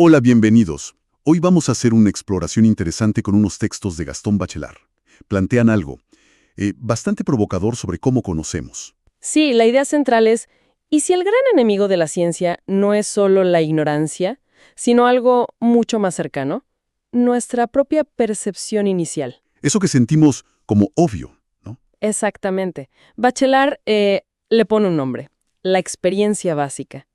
Hola, bienvenidos. Hoy vamos a hacer una exploración interesante con unos textos de Gastón Bachelard. Plantean algo bastante provocador sobre cómo conocemos. Sí, la idea central es, ¿y si el gran enemigo de la ciencia no es solo la ignorancia, sino algo mucho más cercano? Nuestra propia percepción inicial. Eso que sentimos como obvio, ¿no? Exactamente. Bachelard le pone un nombre, la experiencia básica.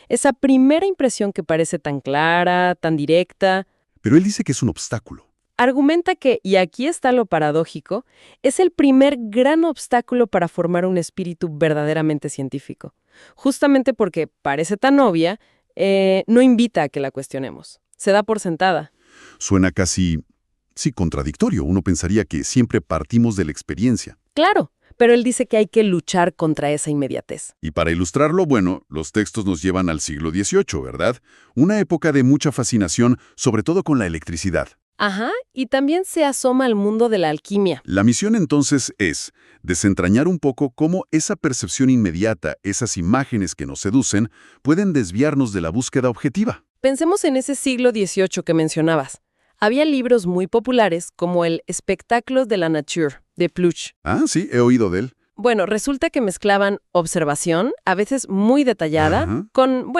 Esa primera impresión que parece tan clara, tan directa, Pero él dice que es un obstáculo. argumenta que, y aquí está lo paradójico, es el primer gran obstáculo para formar un espíritu verdaderamente científico. Justamente porque parece tan obvia, no invita a que la cuestionemos. Se da por sentada. Suena casi, sí, contradictorio. Uno pensaría que siempre partimos de la experiencia. Claro, pero él dice que hay que luchar contra esa inmediatez. Y para ilustrarlo, bueno, los textos nos llevan al siglo XVIII, ¿verdad? Una época de mucha fascinación, sobre todo con la electricidad. Ajá, y también se asoma al mundo de la alquimia. La misión entonces es desentrañar un poco cómo esa percepción inmediata, esas imágenes que nos seducen, pueden desviarnos de la búsqueda objetiva. Pensemos en ese siglo XVIII que mencionabas. Había libros muy populares como el Spectacles de la Nature, de Pluch. Ah, sí, he oído de él. Bueno, resulta que mezclaban observación, a veces muy detallada, Ajá. con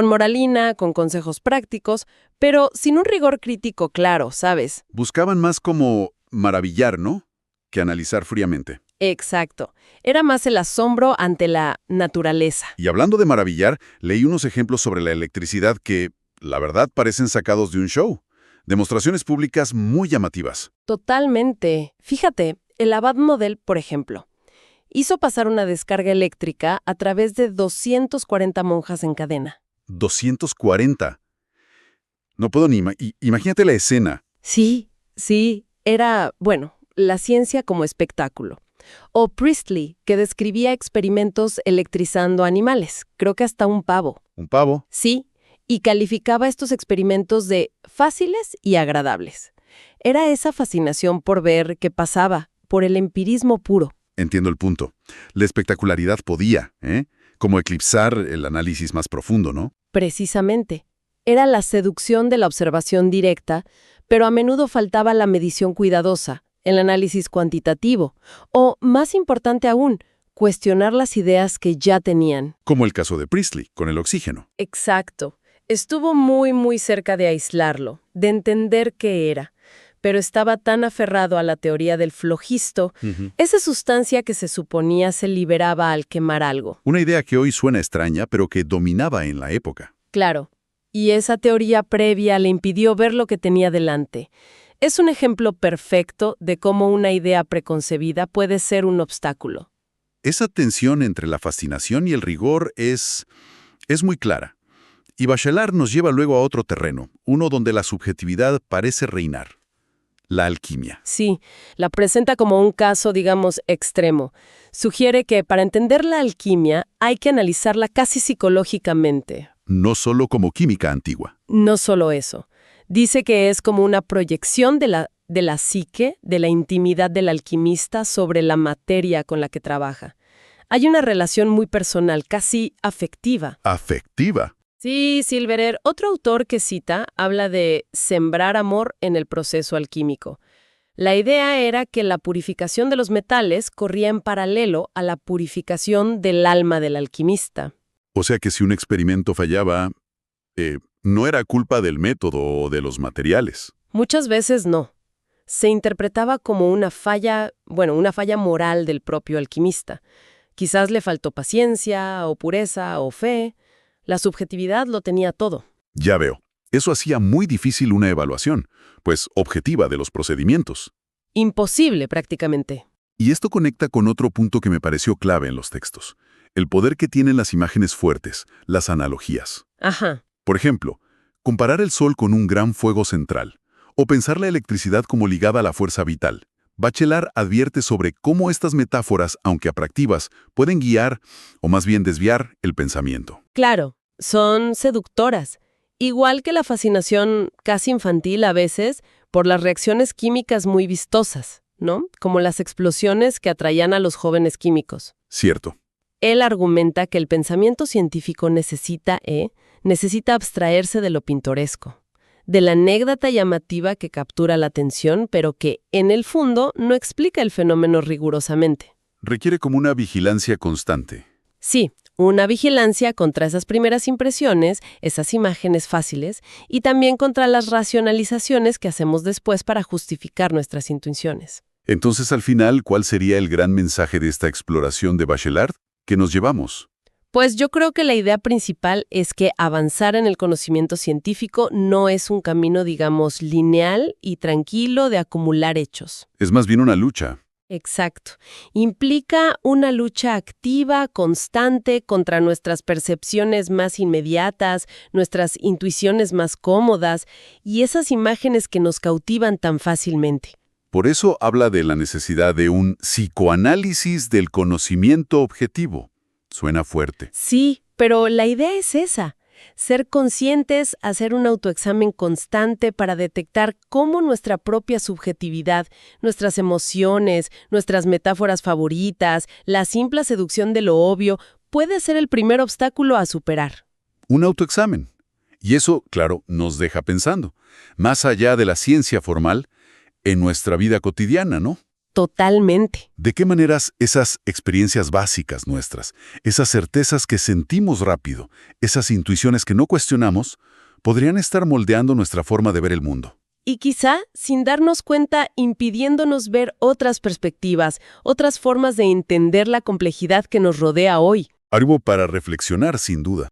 moralina, con consejos prácticos, pero sin un rigor crítico claro, ¿sabes? Buscaban más como maravillar, ¿no? Que analizar fríamente. Exacto. Era más el asombro ante la naturaleza. Y hablando de maravillar, leí unos ejemplos sobre la electricidad que, la verdad, parecen sacados de un show. Demostraciones públicas muy llamativas. Totalmente. Fíjate, el Abad Model, por ejemplo, hizo pasar una descarga eléctrica a través de 240 monjas en cadena. 240. No puedo ni imagínate la escena. Sí, sí, era, la ciencia como espectáculo. O Priestley, que describía experimentos electrizando animales, creo que hasta un pavo. Un pavo. Sí, y calificaba estos experimentos de fáciles y agradables. Era esa fascinación por ver qué pasaba, por el empirismo puro. Entiendo el punto. La espectacularidad podía, como eclipsar el análisis más profundo, ¿no? Precisamente. Era la seducción de la observación directa, pero a menudo faltaba la medición cuidadosa, el análisis cuantitativo, o, más importante aún, cuestionar las ideas que ya tenían. Como el caso de Priestley, con el oxígeno. Exacto. Estuvo muy, muy cerca de aislarlo, de entender qué era, pero estaba tan aferrado a la teoría del flogisto, esa sustancia que se suponía se liberaba al quemar algo. Una idea que hoy suena extraña, pero que dominaba en la época. Claro, y esa teoría previa le impidió ver lo que tenía delante. Es un ejemplo perfecto de cómo una idea preconcebida puede ser un obstáculo. Esa tensión entre la fascinación y el rigor es muy clara. Y Bachelard nos lleva luego a otro terreno, uno donde la subjetividad parece reinar. La alquimia. Sí, la presenta como un caso, digamos, extremo. Sugiere que para entender la alquimia hay que analizarla casi psicológicamente. No solo como química antigua. No solo eso. Dice que es como una proyección de la psique, de la intimidad del alquimista sobre la materia con la que trabaja. Hay una relación muy personal, casi afectiva. Afectiva. Sí, Silverer, otro autor que cita, habla de sembrar amor en el proceso alquímico. La idea era que la purificación de los metales corría en paralelo a la purificación del alma del alquimista. O sea que si un experimento fallaba, no era culpa del método o de los materiales. Muchas veces no. Se interpretaba como una falla moral del propio alquimista. Quizás le faltó paciencia, o pureza, o fe. La subjetividad lo tenía todo. Ya veo. Eso hacía muy difícil una evaluación, pues objetiva de los procedimientos. Imposible, prácticamente. Y esto conecta con otro punto que me pareció clave en los textos. El poder que tienen las imágenes fuertes, las analogías. Ajá. Por ejemplo, comparar el Sol con un gran fuego central, o pensar la electricidad como ligada a la fuerza vital. Bachelard advierte sobre cómo estas metáforas, aunque atractivas, pueden guiar, o más bien desviar, el pensamiento. Claro, son seductoras. Igual que la fascinación casi infantil a veces por las reacciones químicas muy vistosas, ¿no? Como las explosiones que atraían a los jóvenes químicos. Cierto. Él argumenta que el pensamiento científico Necesita abstraerse de lo pintoresco, de la anécdota llamativa que captura la atención, pero que, en el fondo, no explica el fenómeno rigurosamente. Requiere como una vigilancia constante. Sí, una vigilancia contra esas primeras impresiones, esas imágenes fáciles, y también contra las racionalizaciones que hacemos después para justificar nuestras intuiciones. Entonces, al final, ¿cuál sería el gran mensaje de esta exploración de Bachelard? ¿Qué nos llevamos? Pues yo creo que la idea principal es que avanzar en el conocimiento científico no es un camino, digamos, lineal y tranquilo de acumular hechos. Es más bien una lucha. Exacto. Implica una lucha activa, constante, contra nuestras percepciones más inmediatas, nuestras intuiciones más cómodas y esas imágenes que nos cautivan tan fácilmente. Por eso habla de la necesidad de un psicoanálisis del conocimiento objetivo. Suena fuerte. Sí, pero la idea es esa. Ser conscientes, hacer un autoexamen constante para detectar cómo nuestra propia subjetividad, nuestras emociones, nuestras metáforas favoritas, la simple seducción de lo obvio, puede ser el primer obstáculo a superar. Un autoexamen. Y eso, claro, nos deja pensando. Más allá de la ciencia formal, en nuestra vida cotidiana, ¿no? Totalmente. ¿De qué maneras esas experiencias básicas nuestras, esas certezas que sentimos rápido, esas intuiciones que no cuestionamos, podrían estar moldeando nuestra forma de ver el mundo? Y quizá, sin darnos cuenta, impidiéndonos ver otras perspectivas, otras formas de entender la complejidad que nos rodea hoy. Algo para reflexionar, sin duda.